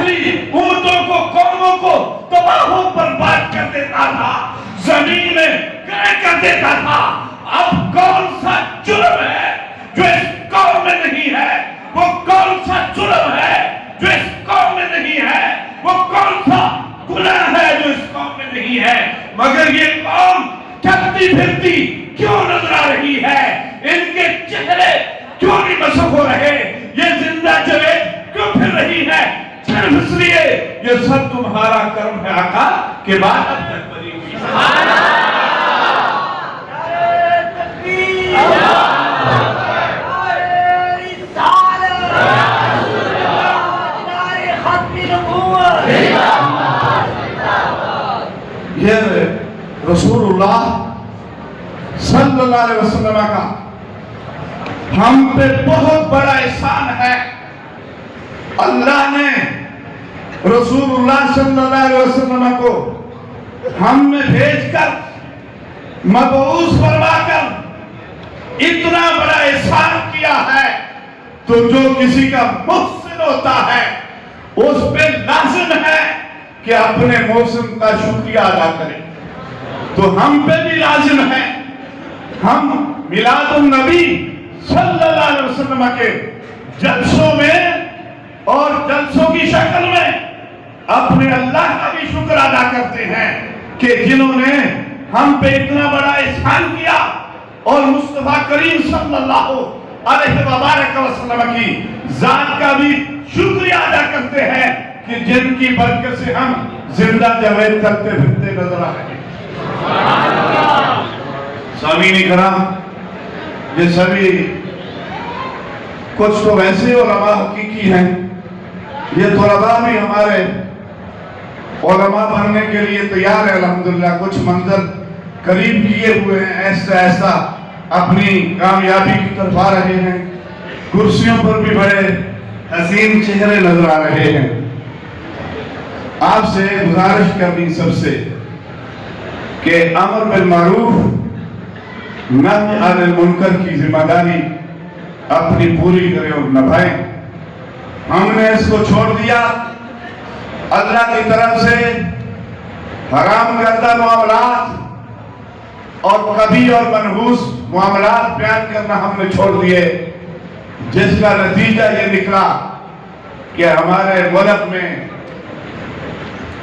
پہلی اونٹوں کو قوموں کو تباہ و برباد کر دیتا تھا، زمین میں گرے کر دیتا تھا۔ اب کون سا جرم ہے جو اس قوم میں نہیں ہے؟ وہ کون سا جرم ہے جو اس قوم میں نہیں ہے؟ وہ کون سا گناہ ہے جو اس قوم میں نہیں ہے؟ مگر یہ قوم چلتی پھرتی کیوں نظر آ رہی ہے؟ ان کے چہرے کیوں نہیں مسخ ہو رہے؟ یہ زندہ جاوید کیوں پھر رہی ہے؟ صرف اس لیے یہ سب تمہارا کرم ہے آقا کہ بات اب تک بری ہوئی ہے۔ یہ رسول اللہ صلی اللہ علیہ وسلم کا ہم پہ بہت بڑا احسان ہے۔ اللہ نے رسول اللہ صلی اللہ علیہ وسلم کو ہم میں بھیج کر مبعوث فرما کر اتنا بڑا احسان کیا ہے، تو جو کسی کا محسن ہوتا ہے اس پہ لازم ہے کہ اپنے محسن کا شکریہ ادا کرے۔ تو ہم پہ بھی لازم ہے، ہم میلاد النبی صلی اللہ علیہ وسلم کے جلسوں میں اور جلسوں کی شکل میں اپنے اللہ کا بھی شکر ادا کرتے ہیں کہ جنہوں نے ہم پہ اتنا بڑا احسان کیا، اور مصطفیٰ کریم صلی اللہ علیہ وآلہ وسلم کی ذات کا بھی شکریہ ادا کرتے ہیں کہ جن کی برکت سے ہم زندہ جاوید کرتے پھرتے نظر آ رہے ہیں۔ سامعین کرام، یہ سبھی کچھ تو ویسے علماء حقیقی ہیں، یہ طلباء بھی ہمارے علماء بننے کے لیے تیار ہے الحمدللہ، کچھ منظر قریب کیے ہوئے ہیں، ایسا ایسا اپنی کامیابی کی طرف آ رہے ہیں، کرسیوں پر بھی بڑے حسین چہرے نظر آ رہے ہیں۔ آپ سے گزارش کرنی سب سے کہ امر بالمعروف نہی عن المنکر کی ذمہ داری اپنی پوری کریں اور نبھائیں۔ ہم نے اس کو چھوڑ دیا، اللہ کی طرف سے حرام کردہ معاملات اور کبھی اور منحوس معاملات بیان کرنا ہم نے چھوڑ دیے، جس کا نتیجہ یہ نکلا کہ ہمارے ملک میں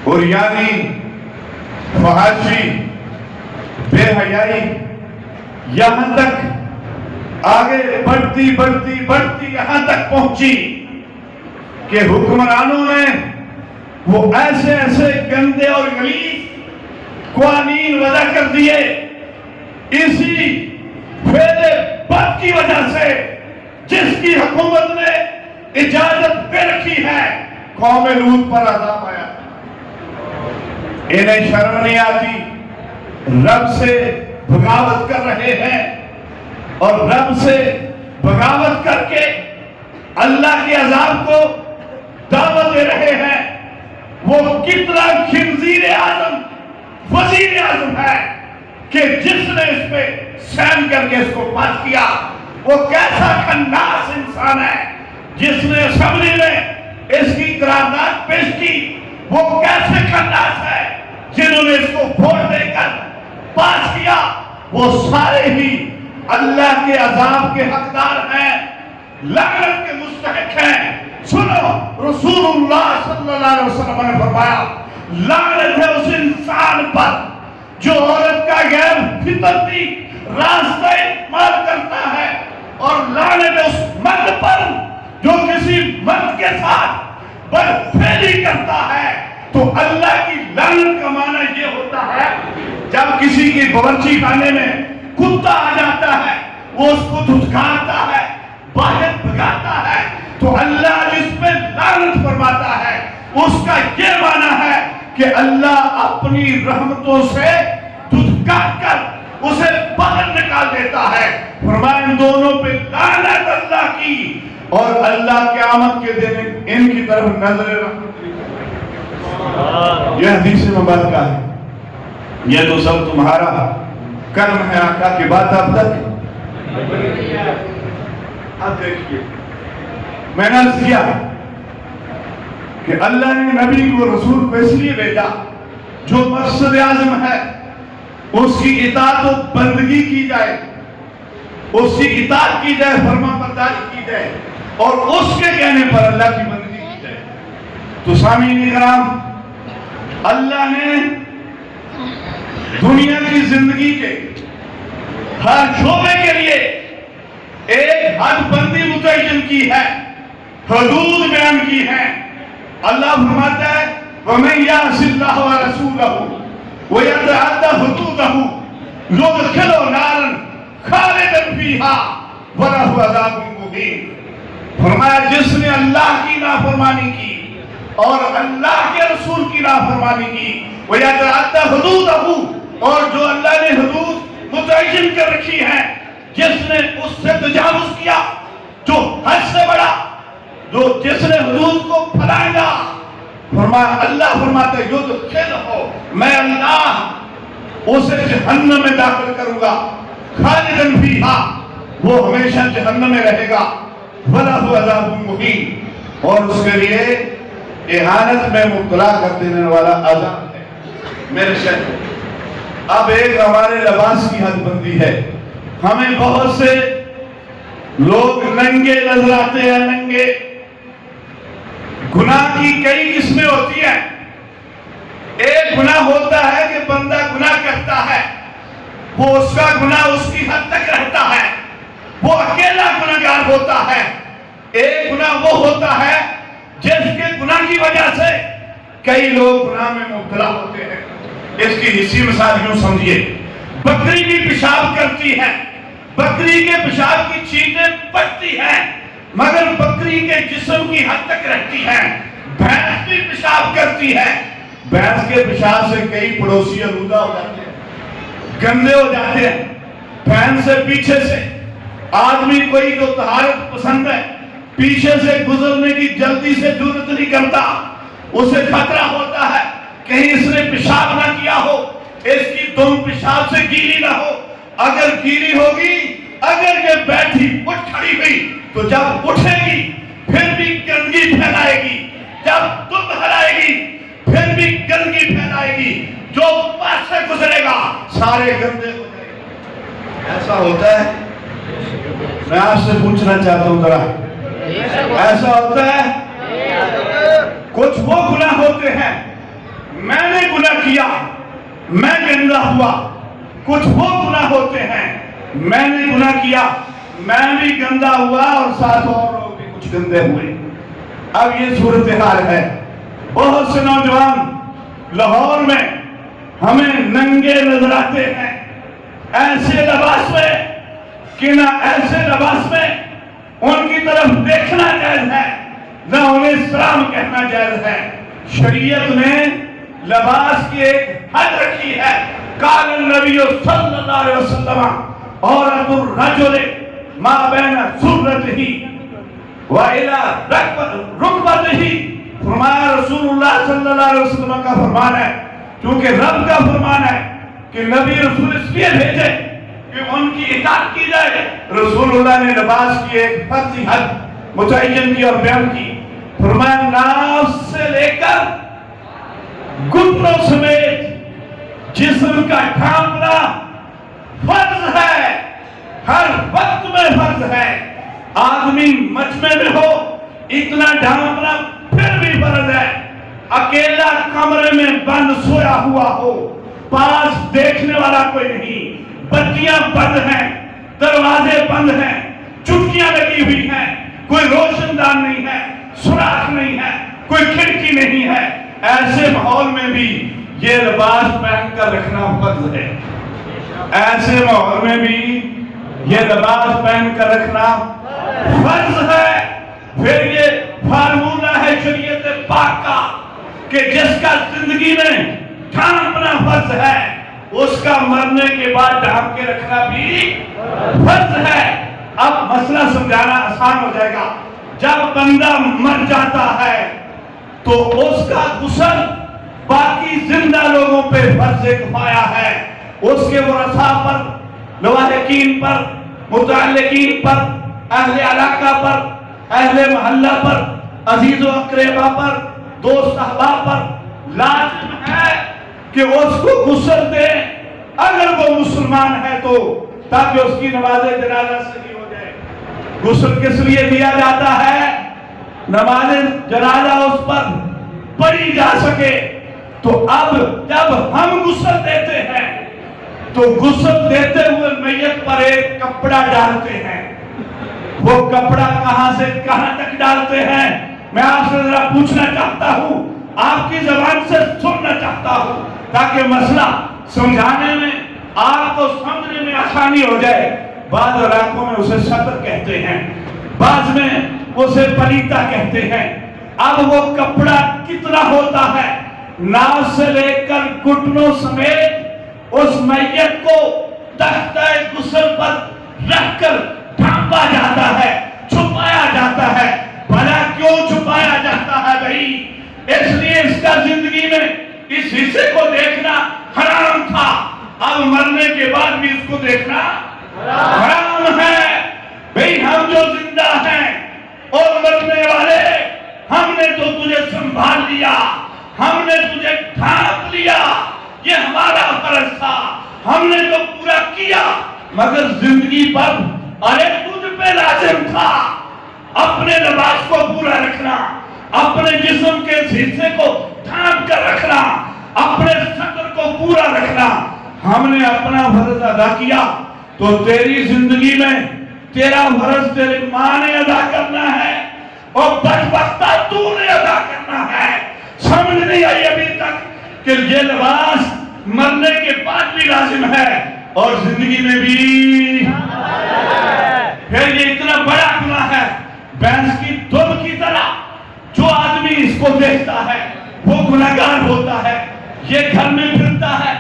عریانی، فحاشی، بے حیائی یہاں تک آگے بڑھتی یہاں تک پہنچی کہ حکمرانوں نے وہ ایسے گندے اور غلیظ قوانین وضع کر دیے، اسی فعل بد کی وجہ سے جس کی حکومت نے اجازت دے رکھی ہے، قوم لوط پر عذاب آیا۔ انہیں شرم نہیں آتی، رب سے بغاوت کر رہے ہیں، اور رب سے بغاوت کر کے اللہ کے عذاب کو دعوت دے رہے ہیں۔ وہ کتنا خنزیر اعظم وزیر اعظم ہے کہ جس نے اس پہ سین کر کے اس کو پاس کیا، وہ کیسا خناس انسان ہے جس نے اسمبلی میں اس کی قرارداد پیش کی، وہ کیسے خناس ہے جنہوں نے اس کو ووٹ دے کر پاس کیا، وہ سارے ہی اللہ کے عذاب کے حقدار ہیں، لعنت کے مستحق ہیں۔ سنو، رسول اللہ صلی اللہ علیہ وسلم نے فرمایا، لعنت ہے اس انسان پر جو عورت کا غیر فطرتی راستہ استعمال کرتا ہے، اور لعنت ہے اس مرد پر جو کسی مرد کے ساتھ بدفعلی کرتا ہے۔ تو اللہ کی لعنت کا معنی یہ ہوتا ہے، جب کسی کی باورچی خانے میں کتا آ جاتا ہے، وہ اس کو دھتکارتا ہے، باہر بھگاتا ہے، تو اللہ جس پہ لعنت فرماتا ہے اس کا یہ معنی ہے کہ اللہ اپنی رحمتوں سے دھتکار کر اسے باہر نکال دیتا ہے۔ فرمایا ان دونوں پہ لعنت اللہ کی، اور اللہ قیامت کے دن ان کی طرف نظر رحمت۔ یہ حدیث مبارکہ ہے، یہ تو سب تمہارا کرم ہے آقا کی بات اب تک۔ اب دیکھیے، میں نے عرض کیا کہ اللہ نے نبی کو رسول کو اس لیے بھیجا، جو مقصد اعظم ہے اس کی اطاعت و بندگی کی جائے، اس کی اطاعت کی جائے، فرما برداری کی جائے، اور اس کے کہنے پر اللہ کی بندگی کی جائے۔ تو سامعین کرام، اللہ نے دنیا کی زندگی کے ہر شعبے کے لیے ایک حد بندی متعین کی ہے، حدود بیان کی ہے۔ اللہ فرماتا ہے وَمَن يَعْصِ اللَّهَ وَرَسُولَهُ وَيَتَعَدَّ حُدُودَهُ يُدْخِلْهُ نَارًا خَالِدًا فِيهَا وَلَهُ عَذَابٌ مُّهِينٌ۔ فرمایا جس نے اللہ کی نافرمانی کی اور اللہ کے رسول کی نافرمانی کی، وَيَتَعَدَّ حُدُودَهُ، اور جو اللہ نے حدود متعین کر رکھی ہیں، جس نے اس سے تجاوز کیا، جو حد سے بڑا، جو جس نے حدود کو پھیلایا، فرمایا اللہ فرماتا ہے یدخلہ، میں اللہ اسے جہنم میں داخل کروں گا، خالداً فیہا، وہ ہمیشہ جہنم میں رہے گا، وَلَهُ عَذَابٌ مُّهِینٌ، اور اس کے لیے اہانت میں مبتلا کر دینے والا عذاب ہے۔ میرے شیخ، اب ایک ہمارے لباس کی حد بندی ہے۔ ہمیں بہت سے لوگ ننگے نظر آتے ہیں، ننگے۔ گناہ کی کئی قسمیں ہوتی ہیں۔ ایک گناہ ہوتا ہے کہ بندہ گناہ کرتا ہے، وہ اس کا گناہ اس کی حد تک رہتا ہے، وہ اکیلا گناہگار ہوتا ہے۔ ایک گناہ وہ ہوتا ہے جس کے گناہ کی وجہ سے کئی لوگ گناہ میں مبتلا ہوتے ہیں۔ اس کی حصی مثال یوں سمجھیے، بکری بھی پیشاب کرتی ہے، بکری کے پیشاب کی چیزیں پڑتی ہیں، مگر بکری کے جسم کی حد تک رہتی ہے۔ بھینس بھی پیشاب کرتی ہے، بھینس کے پیشاب سے کئی پڑوسی آلودہ ہو جاتے ہیں، گندے ہو جاتے ہیں۔ بھینس سے پیچھے سے آدمی کوئی جو طہارت پسند ہے، پیچھے سے گزرنے کی جلدی سے جرأت نہیں کرتا، اسے خطرہ ہوتا ہے کہیں اس نے پیشاب نہ کیا ہو، اس کی دم پیشاب سے گیلی نہ ہو۔ اگر گیلی ہوگی، اگر یہ بیٹھی اٹھ کھڑی ہوئی تو جب اٹھے گی پھر بھی گندگی پھیلائے گی، جب دم ہلائے گی پھر بھی گندگی پھیلائے گی، جو پاس سے گزرے گا سارے گندے ہو جائیں گے۔ ایسا ہوتا ہے؟ میں آپ سے پوچھنا چاہتا ہوں ذرا، ایسا ہوتا ہے؟ کچھ وہ گناہ ہوتے ہیں، میں نے گناہ کیا، میں گندا ہوا۔ کچھ وہ گناہ ہوتے ہیں، میں نے گناہ کیا، میں بھی گندا ہوا اور ساتھ اور لوگ بھی کچھ گندے ہوئے۔ اب یہ صورتحال ہے۔ بہت سے نوجوان لاہور میں ہمیں ننگے نظر آتے ہیں، ایسے لباس میں کہ نہ ایسے لباس میں ان کی طرف دیکھنا جائز ہے، نہ انہیں سلام کہنا جائز ہے۔ شریعت نے لباس کی ایک حد رکھی ہے۔ قال النبی صلی اللہ علیہ وسلم عورت الرجل ما بین سرتہ وإلی رکبتہ، فرمایا رسول اللہ صلی اللہ علیہ وسلم کا فرمان ہے، کیونکہ رب کا فرمان ہے کہ نبی رسول اس لیے بھیجے کہ ان کی اطاعت کی جائے۔ رسول اللہ نے لباس کی ایک فرضی حد متعین کی اور بیان کی، فرمایا ناف سے لے کر گھٹنوں سمیت جسم کا ڈھانپنا فرض ہے، ہر وقت میں فرض ہے۔ آدمی مجمع میں ہو اتنا ڈھانپنا پھر بھی فرض ہے، اکیلا کمرے میں بند سویا ہوا ہو، پاس دیکھنے والا کوئی نہیں، بتیاں بند ہیں، دروازے بند ہیں، چٹکیاں لگی ہوئی ہیں، کوئی روشن دان نہیں ہے، سوراخ نہیں ہے، کوئی کھڑکی نہیں ہے، ایسے ماحول میں بھی یہ لباس پہن کر رکھنا فرض ہے۔ ایسے ماحول میں بھی یہ لباس پہن کر رکھنا فرض ہے۔ پھر یہ فارمولہ ہے شریعت پاک کا کہ جس کا زندگی میں ڈھانپنا فرض ہے، اس کا مرنے کے بعد ڈھانپ کے رکھنا بھی فرض ہے۔ اب مسئلہ سمجھانا آسان ہو جائے گا۔ جب بندہ مر جاتا ہے تو اس کا غسل باقی زندہ لوگوں پہ فرض کفایہ ہے، اس کے ورثاء پر، لواحقین پر، متعلقین پر، اہل علاقہ پر، اہل محلہ پر، عزیز و اقربا پر، دوست احباب پر لازم ہے کہ وہ اس کو غسل دے اگر وہ مسلمان ہے تو، تاکہ اس کی نماز جنازہ صحیح ہو جائے۔ غسل کس لیے دیا جاتا ہے؟ نماز جنازہ اس پر پڑھی جا سکے۔ تو اب جب ہم غسل دیتے ہیں تو غسل دیتے ہوئے میت پر ایک کپڑا ڈالتے ہیں۔ وہ کپڑا کہاں سے کہاں تک ڈالتے ہیں؟ میں آپ سے ذرا پوچھنا چاہتا ہوں، آپ کی زبان سے سننا چاہتا ہوں، تاکہ مسئلہ سمجھانے میں آپ کو سمجھنے میں آسانی ہو جائے۔ بعض علاقوں میں اسے سطر کہتے ہیں، بعض میں اسے پلیتا کہتے ہیں۔ اب وہ کپڑا کتنا ہوتا ہے؟ ناف سے لے کر گھٹنوں سمیت اس میت کو تختہ غسل پر رکھ کر ڈھانپا جاتا ہے، چھپایا جاتا ہے۔ بھلا کیوں چھپایا جاتا ہے بھائی؟ اس لیے اس کا زندگی میں اس حصے کو دیکھنا حرام تھا، اب مرنے کے بعد بھی اس کو دیکھنا حرام ہے۔ بھئی ہم جو زندہ ہیں اور مرنے والے، ہم نے تو تجھے سنبھال لیا، ہم نے تجھے ڈھانپ لیا، یہ ہمارا فرض تھا، ہم نے تو پورا کیا، مگر زندگی پر ارے تجھ پہ لازم تھا اپنے لباس کو پورا رکھنا، اپنے جسم کے حصے کو ڈھانپ کر رکھنا، اپنے سطر کو پورا رکھنا۔ ہم نے اپنا فرض ادا کیا تو تیری زندگی میں تیرا فرض تیرے ماں نے ادا کرنا ہے اور بدبختہ تو نے ادا کرنا ہے۔ سمجھ نہیں آئی ابھی تک کہ یہ لباس مرنے کے بعد بھی لازم ہے اور زندگی میں بھی۔ پھر یہ اتنا بڑا گناہ ہے، بھینس کی دم کی طرح جو آدمی اس کو دیکھتا ہے وہ گناہگار ہوتا ہے۔ یہ گھر میں پھرتا ہے،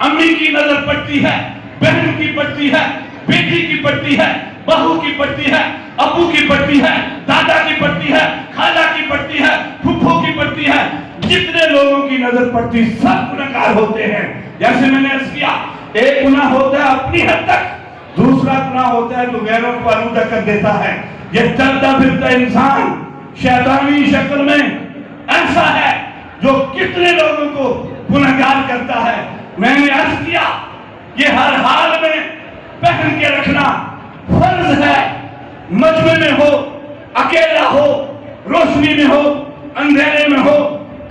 امی کی نظر پڑتی ہے، بہن کی پڑتی ہے، بیٹی کی پڑتی ہے، بہو کی پڑتی ہے، ابو کی پڑتی ہے، دادا کی پڑتی ہے، خالہ کی پڑتی ہے، پھپھو کی پڑتی ہے۔ جتنے لوگوں کی نظر پڑتی سب گناہگار ہوتے ہیں۔ جیسے میں نے عرض کیا، ایک گناہ ہوتا ہے اپنی حد تک، دوسرا گناہ ہوتا ہے جو غیروں کو آلودہ کر دیتا ہے۔ یہ چلتا پھرتا انسان شیطانی شکل میں ایسا ہے جو کتنے لوگوں کو گناہگار کرتا ہے۔ میں نے عرض کیا یہ ہر حال میں پہن کے رکھنا فرض ہے، مجمع میں ہو، اکیلا ہو، روشنی میں ہو، اندھیرے میں ہو،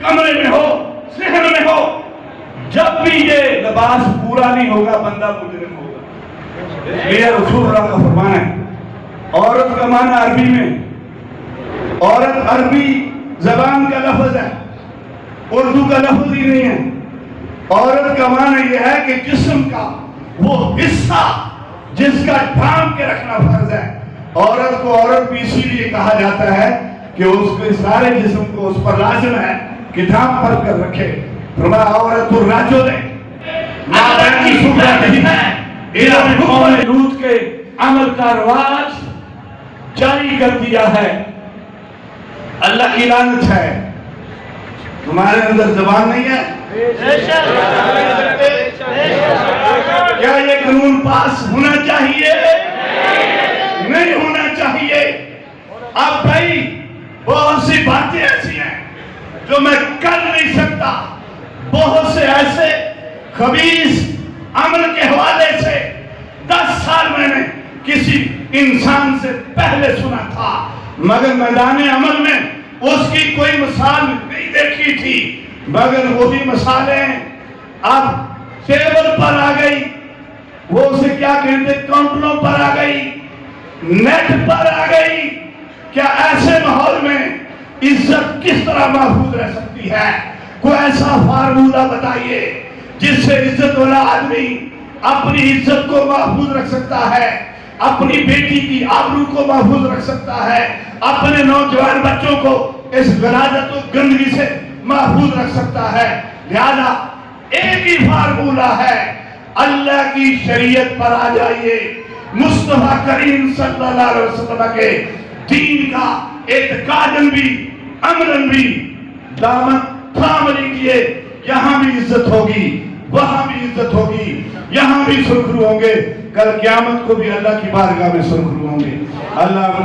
کمرے میں ہو، صحن میں ہو، جب بھی یہ لباس پورا نہیں ہوگا بندہ مجرم ہوگا۔ یہ رسول اللہ کا فرمان ہے۔ عورت کا معنی عربی میں، عورت عربی زبان کا لفظ ہے، اردو کا لفظ ہی نہیں ہے۔ عورت کا معنی یہ ہے کہ جسم کا وہ حصہ جس کا ڈھانپ کے رکھنا فرض ہے۔ عورت کو عورت بھی اسی لیے کہا جاتا ہے کہ اس کے سارے جسم کو اس پر لازم ہے کہ ڈھانپ پر کر رکھے۔ فرمایا عورت الرجل مابین کی صورت نہیں ہے۔ انہوں نے قوم لوط کے عمل کا رواج جاری کر دیا ہے۔ اللہ کی لعنت ہے۔ تمہارے اندر زبان نہیں ہے؟ کیا یہ قانون پاس ہونا چاہیے؟ نہیں ہونا چاہیے۔ اب بھائی بہت سی باتیں ایسی ہیں جو میں کر نہیں سکتا، بہت سے ایسے خبیث عمل کے حوالے سے 10 سال میں نے کسی انسان سے پہلے سنا تھا، مگر میدان عمل میں اس کی کوئی مثال نہیں دیکھی تھی، مگر وہی مثالیں اب ٹیبل پر آ گئی، وہ اسے کیا کہتے کاؤنٹروں پر آ گئی، نیٹ پر آ گئی۔ کیا ایسے ماحول میں عزت کس طرح محفوظ رہ سکتی ہے؟ کوئی ایسا فارمولہ بتائیے جس سے عزت والا آدمی اپنی عزت کو محفوظ رکھ سکتا ہے، اپنی بیٹی کی آبرو کو محفوظ رکھ سکتا ہے، اپنے نوجوان بچوں کو اس غلاظت و گندگی سے محفوظ رکھ سکتا ہے۔ لہذا ایک ہی فارمولہ ہے، اللہ کی شریعت پر آ جائیے، مصطفیٰ کریم صلی اللہ علیہ وسلم کے دین کا اعتقاداً بھی عملاً بھی دامن تھام لیجیے۔ یہاں بھی عزت ہوگی، وہاں بھی عزت ہوگی، یہاں بھی سرخرو ہوں گے، کل قیامت کو بھی اللہ کی بارگاہ میں سرخرو ہوں گے۔ اللہ